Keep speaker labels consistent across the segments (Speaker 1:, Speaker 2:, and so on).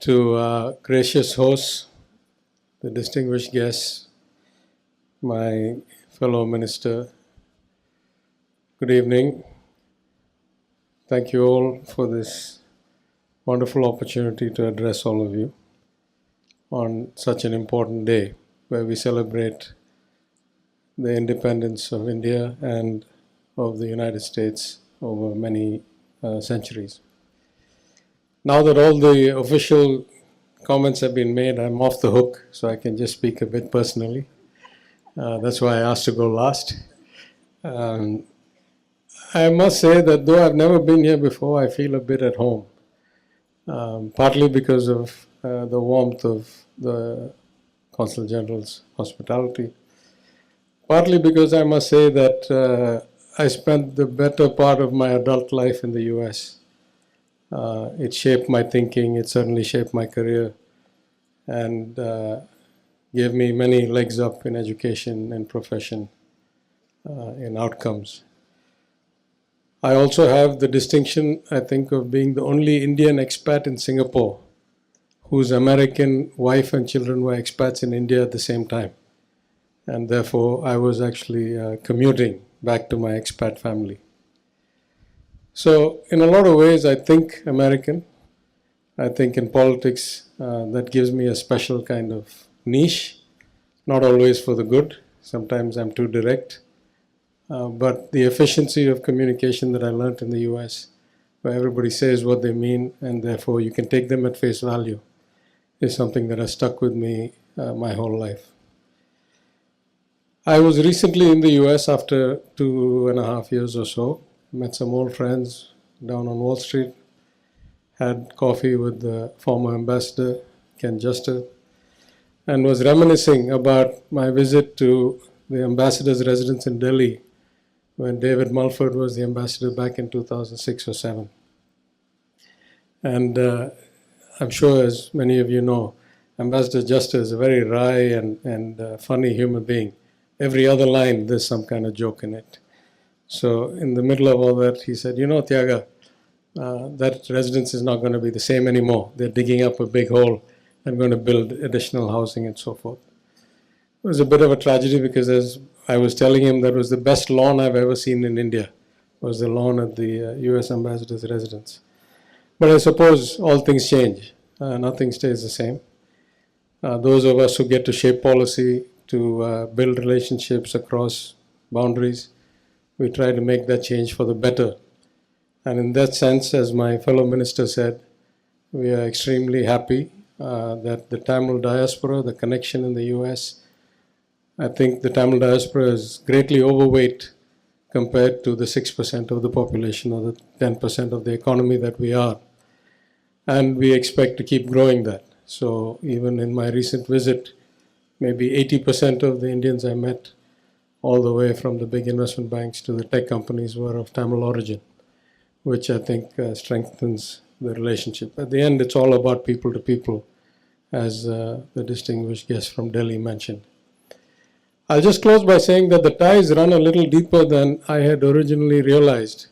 Speaker 1: to gracious hosts, the distinguished guests, my fellow minister, good evening. Thank you all for this wonderful opportunity to address all of you on such an important day where we celebrate the independence of India and of the United States over many centuries. Now that all the official comments have been made, I'm off the hook, so I can just speak a bit personally. That's why I asked to go last. I must say that though I've never been here before, I feel a bit at home, partly because of the warmth of the Consul General's hospitality, partly because I must say that I spent the better part of my adult life in the US. It shaped my thinking, it certainly shaped my career, and gave me many legs up in education and profession, in outcomes. I also have the distinction, I think, of being the only Indian expat in Singapore whose American wife and children were expats in India at the same time. And therefore, I was actually commuting back to my expat family. So, in a lot of ways, I think American. I think in politics, that gives me a special kind of niche, not always for the good. Sometimes I'm too direct. But the efficiency of communication that I learned in the US, where everybody says what they mean and therefore you can take them at face value, is something that has stuck with me my whole life. I was recently in the US after 2.5 years or so. Met some old friends down on Wall Street, had coffee with the former ambassador, Ken Juster, and was reminiscing about my visit to the ambassador's residence in Delhi when David Mulford was the ambassador back in 2006 or 7. And I'm sure, as many of you know, Ambassador Juster is a very wry and funny human being. Every other line, there's some kind of joke in it. So in the middle of all that, he said, you know, Tiaga, that residence is not going to be the same anymore. They're digging up a big hole and going to build additional housing and so forth. It was a bit of a tragedy because, as I was telling him, that was the best lawn I've ever seen in India, was the lawn at the US ambassador's residence. But I suppose all things change. Nothing stays the same. Those of us who get to shape policy, to build relationships across boundaries, we try to make that change for the better. And in that sense, as my fellow minister said, we are extremely happy that the Tamil diaspora, the connection in the US, I think the Tamil diaspora is greatly overweight compared to the 6% of the population or the 10% of the economy that we are. And we expect to keep growing that. So even in my recent visit, maybe 80% of the Indians I met, all the way from the big investment banks to the tech companies, were of Tamil origin, which I think strengthens the relationship. At the end, it's all about people to people, as the distinguished guest from Delhi mentioned. I'll just close by saying that the ties run a little deeper than I had originally realized.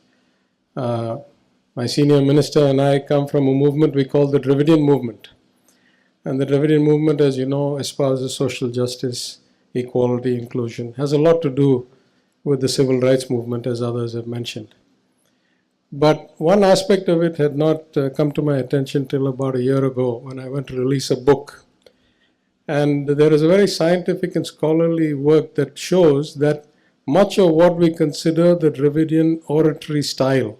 Speaker 1: My senior minister and I come from a movement we call the Dravidian movement. And the Dravidian movement, as you know, espouses social justice, equality, inclusion, has a lot to do with the civil rights movement, as others have mentioned. But one aspect of it had not come to my attention till about a year ago when I went to release a book. And there is a very scientific and scholarly work that shows that much of what we consider the Dravidian oratory style,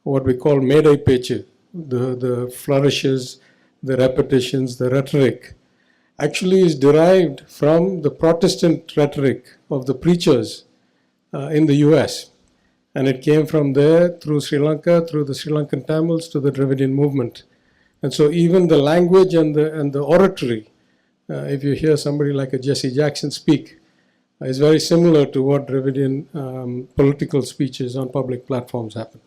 Speaker 1: what we call Medai Pechu, the flourishes, the repetitions, the rhetoric, actually is derived from the Protestant rhetoric of the preachers in the US. And it came from there through Sri Lanka, through the Sri Lankan Tamils to the Dravidian movement. And so even the language and the oratory, if you hear somebody like a Jesse Jackson speak, is very similar to what Dravidian political speeches on public platforms happen.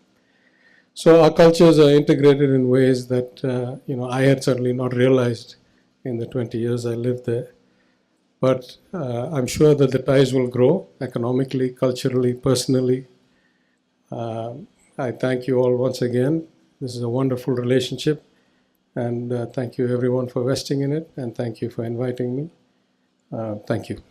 Speaker 1: So our cultures are integrated in ways that I had certainly not realized in the 20 years I lived there. But I'm sure that the ties will grow economically, culturally, personally. I thank you all once again. This is a wonderful relationship. And thank you everyone for investing in it, and thank you for inviting me. Thank you.